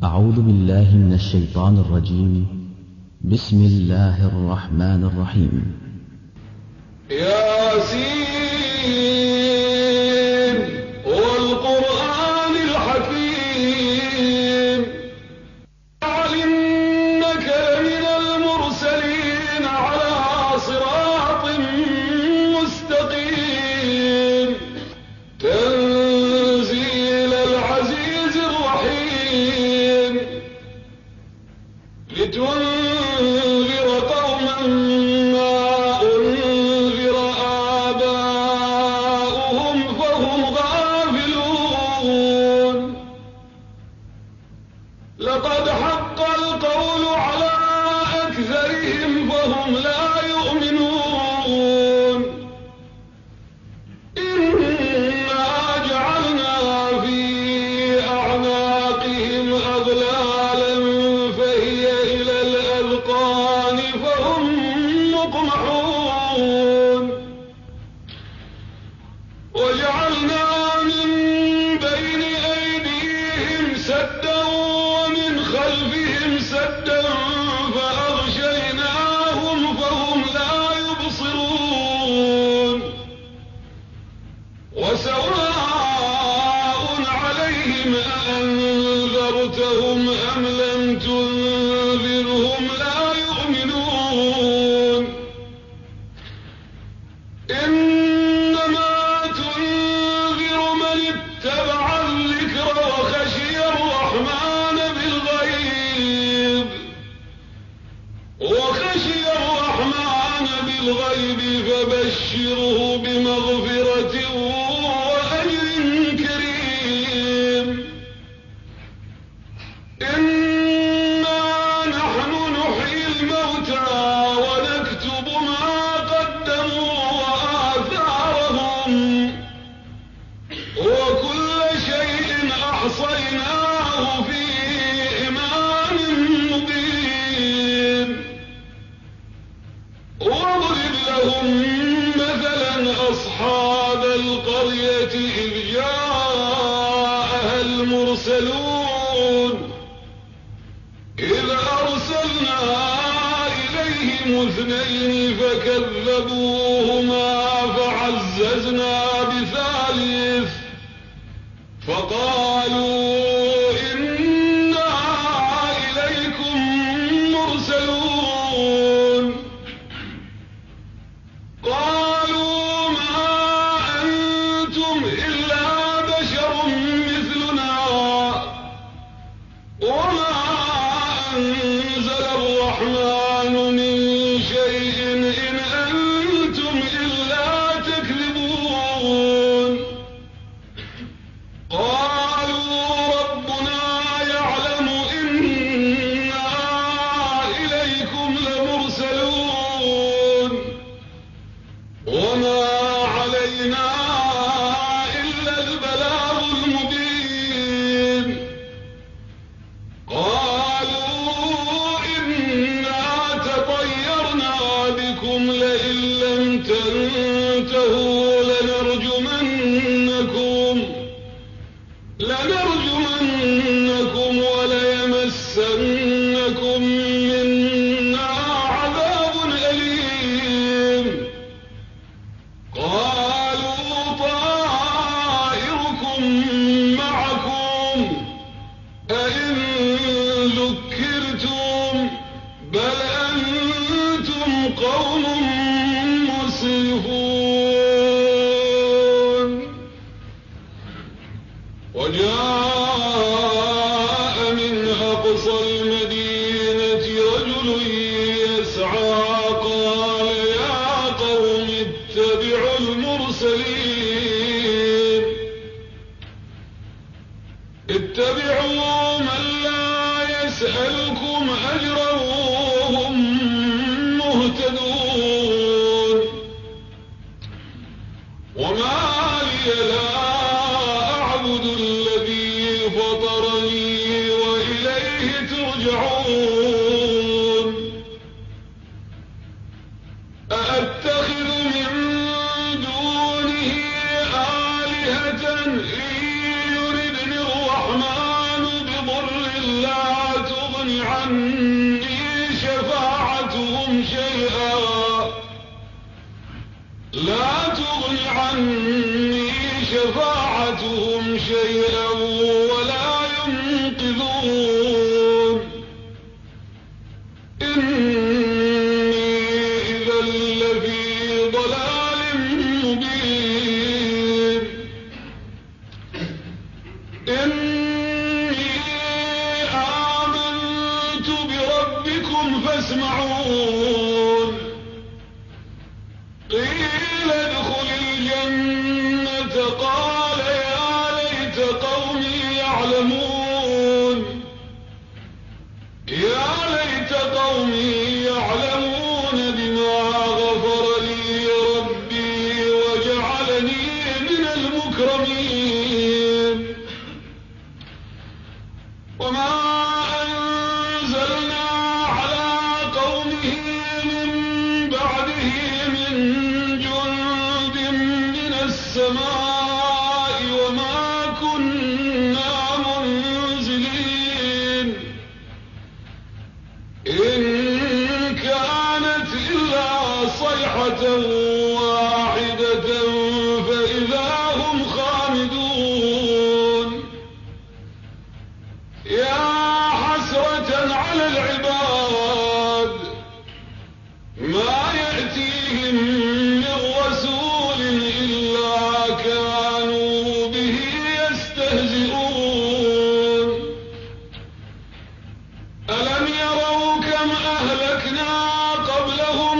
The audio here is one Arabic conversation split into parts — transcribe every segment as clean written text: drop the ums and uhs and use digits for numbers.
أعوذ بالله من الشيطان الرجيم. بسم الله الرحمن الرحيم. ياسين والقرآن الحكيم إنك لمن المرسلين على صراط مستقيم تنزيل العزيز الرحيم لتنذر قوما ما أنذر آباؤهم فهم غافلون لقد حق القول على أكثرهم فهم لا يؤمنون إنا جعلنا في أعناقهم أغلالا فهي إلى الأذقان فهم مقمحون وجعلنا من بين أيديهم سدا ومن خلفهم سدا فأغشيناهم فهم لا يبصرون وسواء عليهم أأنذرتهم أم لم تنذرهم لا يؤمنون إنما تنذر من اتبع الذكر وخشي الرحمن بالغيب فبشره بمغفرة وأجر كريم إنا نحن نحيي الموتى ونكتب ما قدموا وآثارهم وكل شيء أحصيناه في إمام مبين واضرب لهم مثلا أصحاب القرية إذ جاءها المرسلون إذ أرسلنا إليهم 2 فكذبوهما فعززنا ب3 فقالوا إنا إليكم مرسلون قالوا ما أنتم إلا بشر مثلنا وما أنزل الرحمن من شيء إن أنتم إلا تكذبون قالوا ربنا يعلم إنا إليكم لمرسلون وما علينا إلا البلاغ المبين قالوا إنا تطيرنا بكم لئن لم تنتهوا لنرجمنكم وليمسنكم منا عذاب أليم قالوا طائركم معكم أئن ذكرتم بل أنتم قوم مسرفون وجاء من أقصى المدينة رجل يسعى قال يا قوم اتبعوا المرسلين اتبعوا من لا يسألكم أجرا وهم مهتدون وما لي لا أعبد الذي فطرني وإليه ترجعون أأتخذ من دونه آلهة إن يردني الرحمن بضر لا شفاعتهم شيئا ولا ينقذون إني إذا لفي ضلال مبين إني آمنت بربكم فاسمعون قيل ادخل الجنة قال يا ليت قومي يعلمون يا ليت قومي يعلمون بما غفر لي ربي وجعلني من المكرمين وما أنزلنا على قومه من بعده من جند من السماء وما كنا منزلين إن كانت إلا صيحة واحدة فإذا هم خامدون يا حسرة على العباد ما يأتيهم من رسول إلا كانوا به يستهزئون ألم يروا كم أهلكنا قبلهم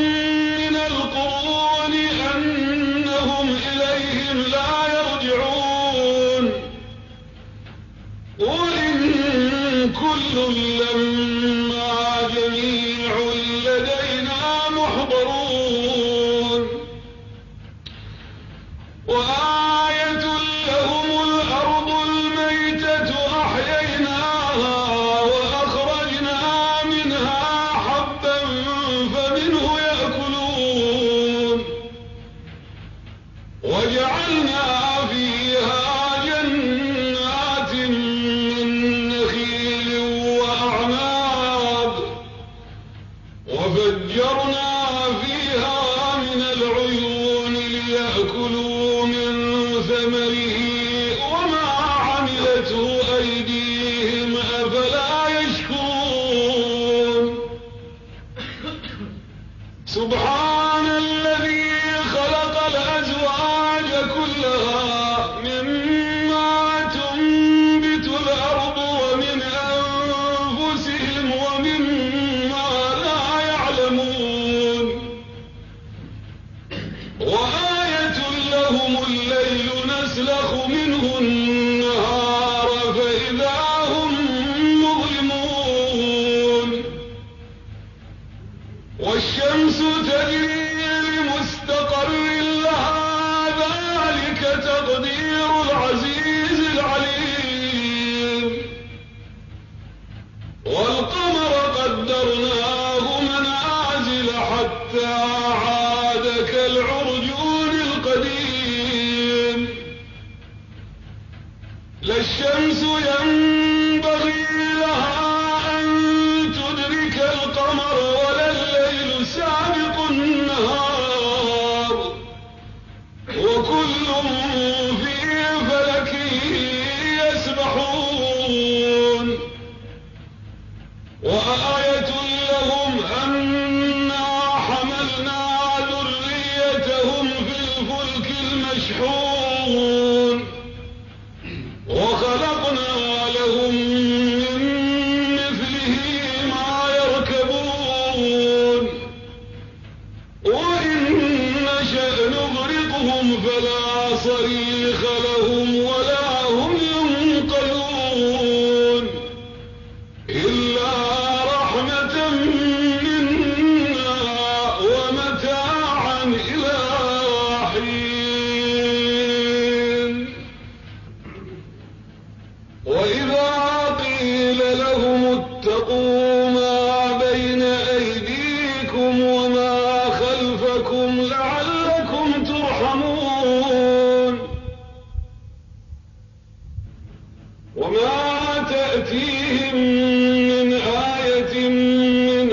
من القرون أنهم إليهم لا يرجعون وإن كل لما جميع لدينا محضرون وآية لهم الأرض الميتة أحييناها وأخرجنا منها حبا فمنه يأكلون وجعلنا فيها جنات من نخيل وأعناب وفجرنا فيها من العيون ليأكلوا من ثمره وما عملته أيديهم أفلا يشكرون سبحان الذي خلق الأزواج كلها مما تنبت الأرض ومن أنفسهم ومما لا يعلمون وآية لهم الليل نسلخ منه النهار فإذا هم مظلمون والشمس تجري لمستقر لها ذلك تقدير العزيز العليم والقمر قدرناه منازل حتى عاد كالعرجون القديم لا الشمس ينبغي لها أن تدرك القمر ولا الليل سابق النهار وكل في فلك يسبحون وآية لهم أنا حملنا ذريتهم في الفلك المشحون وخلقنا لهم من مثله ما يركبون وإن نشأ نغرقهم فلا صريخ لهم ولا هم ينقذون إلا رحمة منا ومتاعا إلى حين وإذا قيل لهم اتقوا ما بين أيديكم وما خلفكم لعلكم ترحمون وما تأتيهم من آية من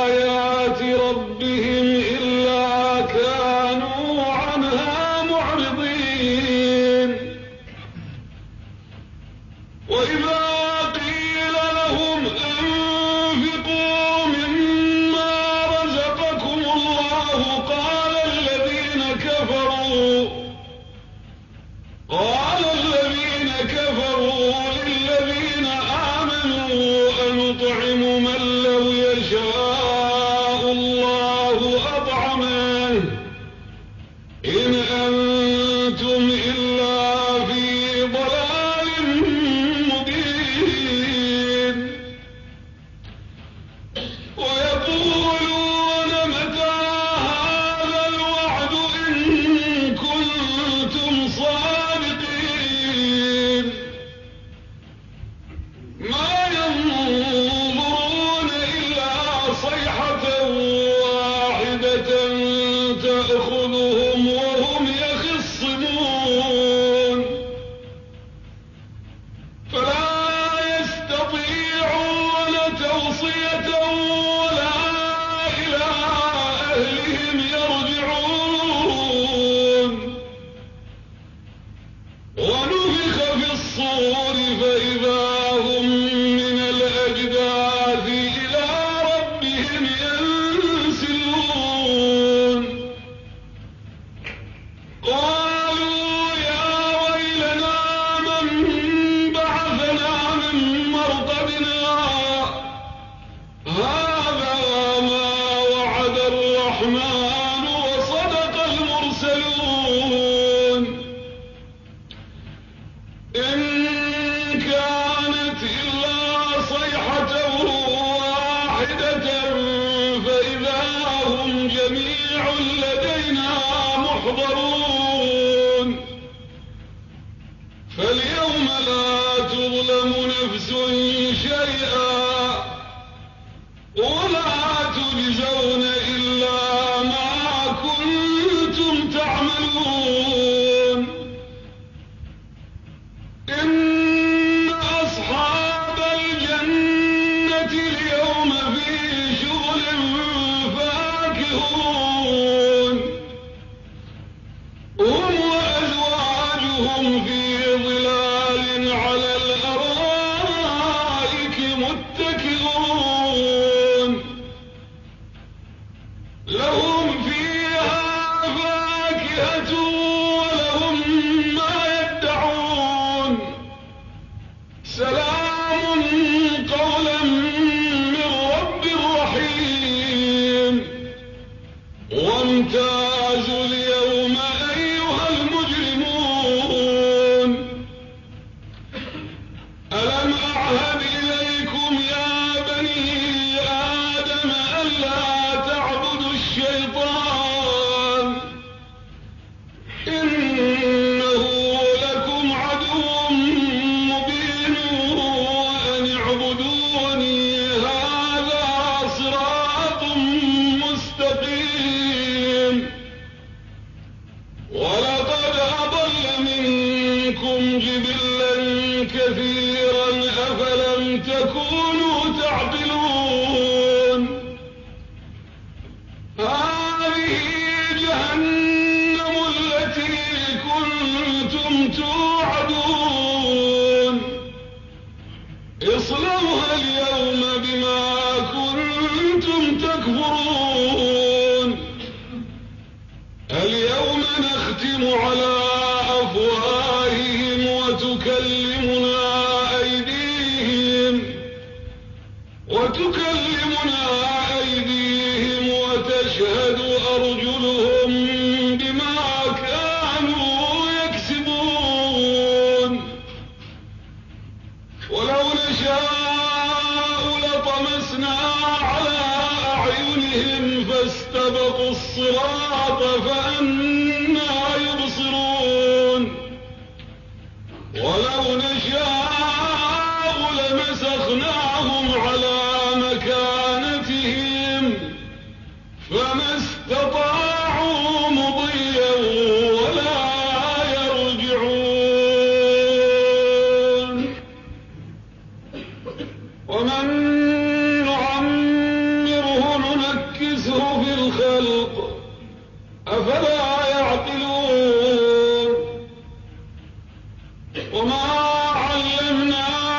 آيات ربهم إلا كانوا عنها معرضين وإذا قيل لهم أنفقوا مما رزقكم الله قال الذين كفروا للذين آمنوا أنطعم من لو يشاء الله أطعمه إن أنتم إلا في ضلال مبين ويقولون متى هذا الوعد إن كنتم صادقين ما ينظرون إلا صيحة واحدة تأخذهم وهم يخصمون فلا يستطيعون توصية ولا إلى أهلهم يرجعون ونفخ في الصور فإذا هم من الأجداث إلى ربهم ينسلون قالوا يا ويلنا من بعثنا من مرقدنا هذا ما وعد الرحمن وصدق المرسلون إن كانت إلا صيحة واحدة فإذا هم جميع لدينا محضرون فاليوم لا تظلم نفس شيئا ولا تجزون إلا ما كنتم تعملون إن أصحاب الجنة اليوم في شغل فاكهون هم وأزواجهم في ظلال على الأرائك متكئون لهم فيها فاكهة ولهم ما يدعون سلام قولا من رب رحيم وامتازوا اليوم أيها المجرمون ألم أعهد إليكم يا بني آدم ألا تعبدوا الشيطان إنه لكم عدو مبين وأن اعبدوني هذا صراط مستقيم ولقد أضل منكم جبلا كثيرا أفلم تكونوا تعقلون هذه جهنم التي كنتم توعدون اصلوها اليوم بما كنتم تكفرون اليوم نختم على أفواههم وتكلمنا أيديهم وتشهد أرجلهم بما كانوا يكسبون ولو نشاء لطمسنا على أعينهم فاستبقوا الصراط فأنى يبصرون ولو نشاء لمسخناهم على مكانتهم فما استطاعوا مضيا ولا يرجعون ومن نعمره ننكسه في الخلق أفلا يعقلون وما علمناه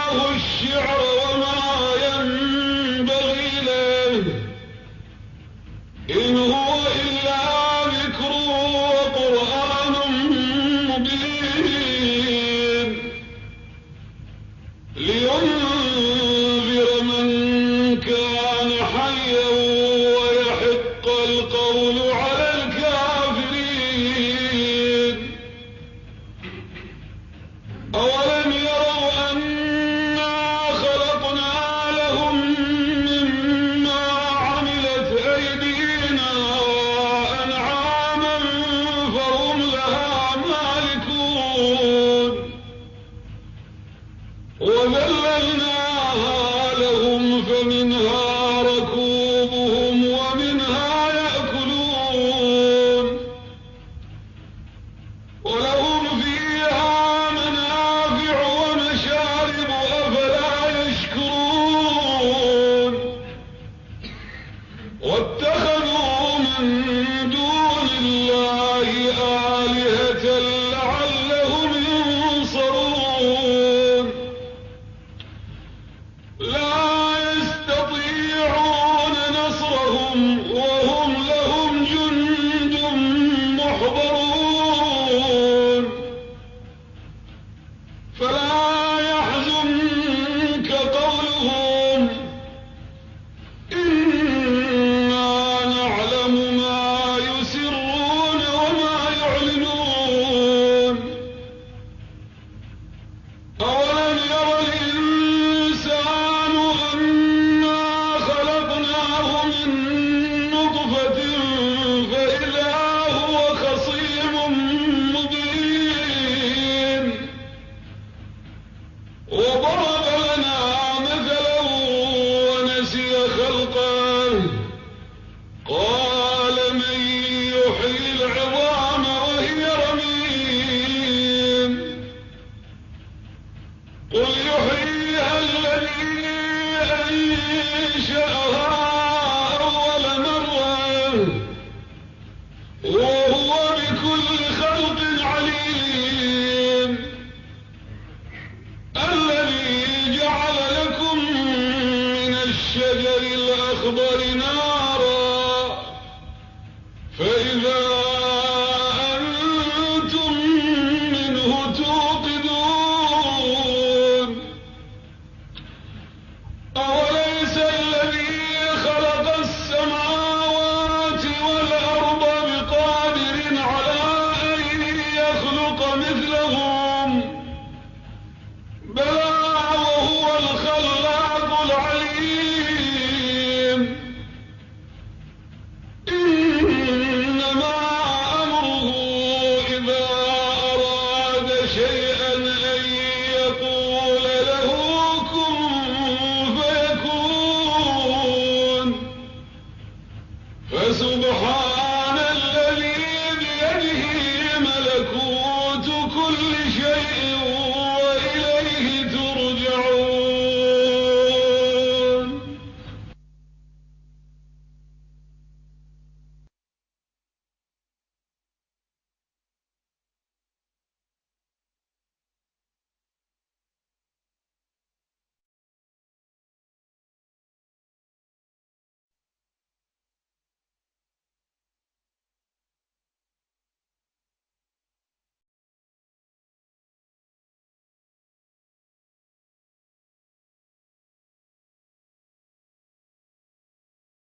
لينذر من كان حيا ويحق القول على الكافرين. أولم يروا أنا خلقنا لهم مما عملت أيدينا أنعاما فهم لها مالكون وذللناها لهم فمنها ركوبهم ومنها يأكلون ولهم فيها منافع ومشارب أفلا يشكرون. واتخذوا من دون الله آلهة لعلهم ينصرون. لا يستطيعون نصرهم وهم لهم جند محضرون. فلا يحزنك قولهم إنا نعلم ما يسرون وما يعلنون. أولم ير الإنسان أنا خلقناه من نطفة فإذا هو خصيم مبين. وضرب لنا مثلا ونسي خلقه قال من يحيي العظام وهي رميم. قل يحييها الذي أنشأها أول مرة وهو بكل خلق عليم. الذي جعل لكم من الشجر الأخضر نارا